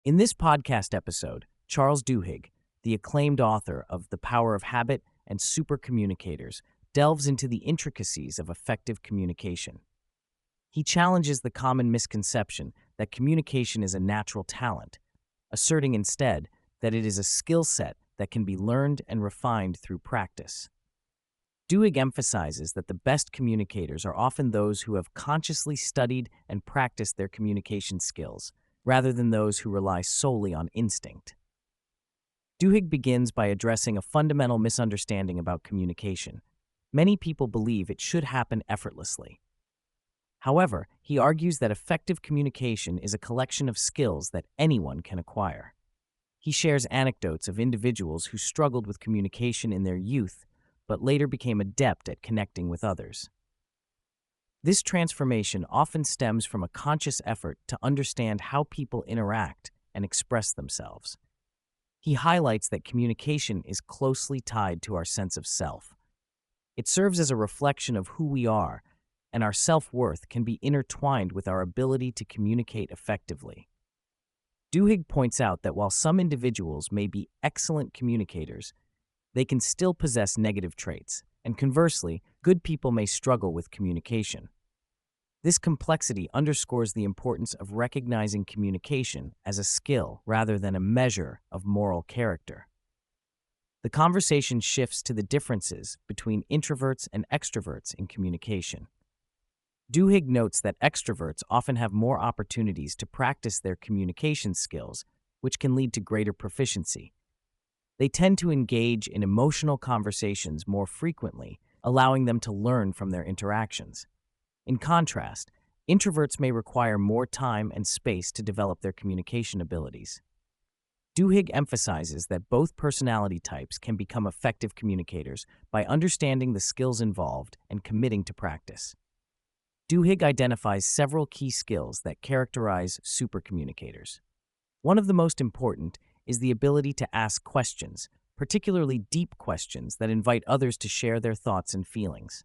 In this podcast episode, Charles Duhigg, the acclaimed author of The Power of Habit and Supercommunicators, delves into the intricacies of effective communication. He challenges the common misconception that communication is a natural talent, asserting instead that it is a skill set that can be learned and refined through practice. Duhigg emphasizes that the best communicators are often those who have consciously studied and practiced their communication skills, rather than those who rely solely on instinct. Duhigg begins by addressing a fundamental misunderstanding about communication. Many people believe it should happen effortlessly. However, he argues that effective communication is a collection of skills that anyone can acquire. He shares anecdotes of individuals who struggled with communication in their youth, but later became adept at connecting with others. This transformation often stems from a conscious effort to understand how people interact and express themselves. He highlights that communication is closely tied to our sense of self. It serves as a reflection of who we are, and our self-worth can be intertwined with our ability to communicate effectively. Duhigg points out that while some individuals may be excellent communicators, they can still possess negative traits, and conversely, good people may struggle with communication. This complexity underscores the importance of recognizing communication as a skill rather than a measure of moral character. The conversation shifts to the differences between introverts and extroverts in communication. Duhigg notes that extroverts often have more opportunities to practice their communication skills, which can lead to greater proficiency. They tend to engage in emotional conversations more frequently, allowing them to learn from their interactions. In contrast, introverts may require more time and space to develop their communication abilities. Duhigg emphasizes that both personality types can become effective communicators by understanding the skills involved and committing to practice. Duhigg identifies several key skills that characterize supercommunicators. One of the most important is the ability to ask questions, particularly deep questions that invite others to share their thoughts and feelings.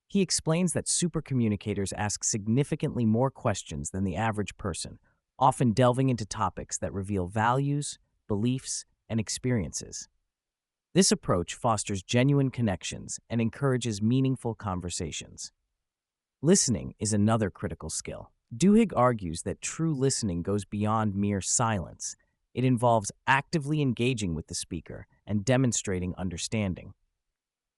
He explains that supercommunicators ask significantly more questions than the average person, often delving into topics that reveal values, beliefs, and experiences. This approach fosters genuine connections and encourages meaningful conversations. Listening is another critical skill. Duhigg argues that true listening goes beyond mere silence. It involves actively engaging with the speaker and demonstrating understanding.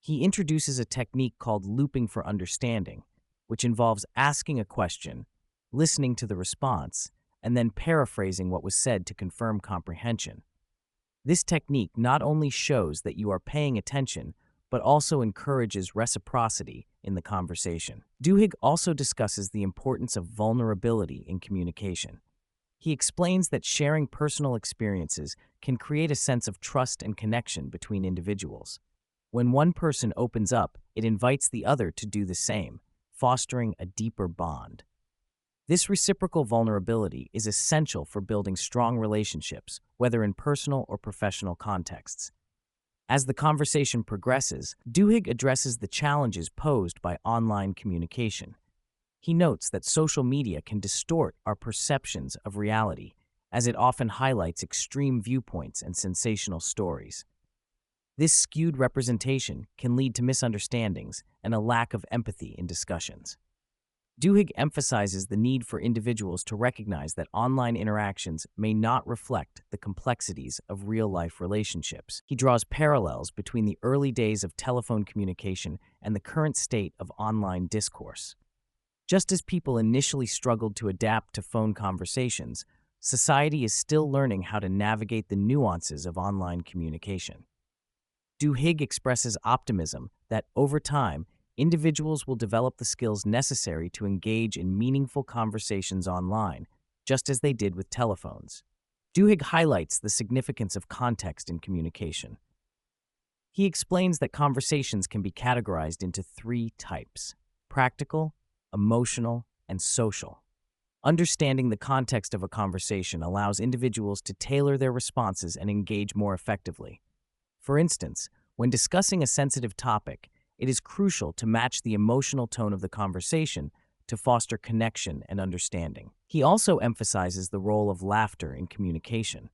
He introduces a technique called looping for understanding, which involves asking a question, listening to the response, and then paraphrasing what was said to confirm comprehension. This technique not only shows that you are paying attention, but also encourages reciprocity in the conversation. Duhigg also discusses the importance of vulnerability in communication. He explains that sharing personal experiences can create a sense of trust and connection between individuals. When one person opens up, it invites the other to do the same, fostering a deeper bond. This reciprocal vulnerability is essential for building strong relationships, whether in personal or professional contexts. As the conversation progresses, Duhigg addresses the challenges posed by online communication. He notes that social media can distort our perceptions of reality, as it often highlights extreme viewpoints and sensational stories. This skewed representation can lead to misunderstandings and a lack of empathy in discussions. Duhigg emphasizes the need for individuals to recognize that online interactions may not reflect the complexities of real-life relationships. He draws parallels between the early days of telephone communication and the current state of online discourse. Just as people initially struggled to adapt to phone conversations, society is still learning how to navigate the nuances of online communication. Duhigg expresses optimism that, over time, individuals will develop the skills necessary to engage in meaningful conversations online, just as they did with telephones. Duhigg highlights the significance of context in communication. He explains that conversations can be categorized into three types: practical, emotional, and social. Understanding the context of a conversation allows individuals to tailor their responses and engage more effectively. For instance, when discussing a sensitive topic, it is crucial to match the emotional tone of the conversation to foster connection and understanding. He also emphasizes the role of laughter in communication.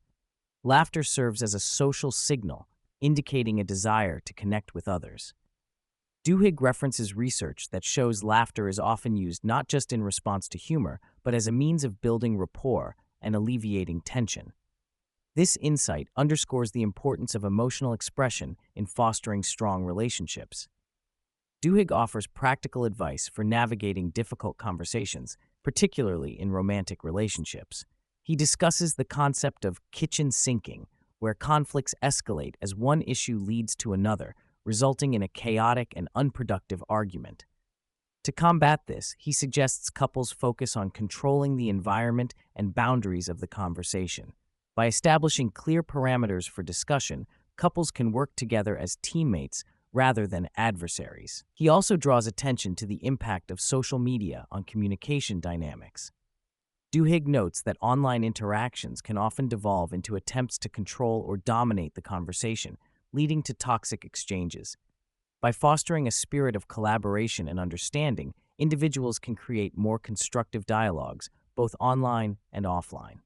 Laughter serves as a social signal, indicating a desire to connect with others. Duhigg references research that shows laughter is often used not just in response to humor, but as a means of building rapport and alleviating tension. This insight underscores the importance of emotional expression in fostering strong relationships. Duhigg offers practical advice for navigating difficult conversations, particularly in romantic relationships. He discusses the concept of kitchen sinking, where conflicts escalate as one issue leads to another, resulting in a chaotic and unproductive argument. To combat this, he suggests couples focus on controlling the environment and boundaries of the conversation. By establishing clear parameters for discussion, couples can work together as teammates rather than adversaries. He also draws attention to the impact of social media on communication dynamics. Duhigg notes that online interactions can often devolve into attempts to control or dominate the conversation, leading to toxic exchanges. By fostering a spirit of collaboration and understanding, individuals can create more constructive dialogues, both online and offline.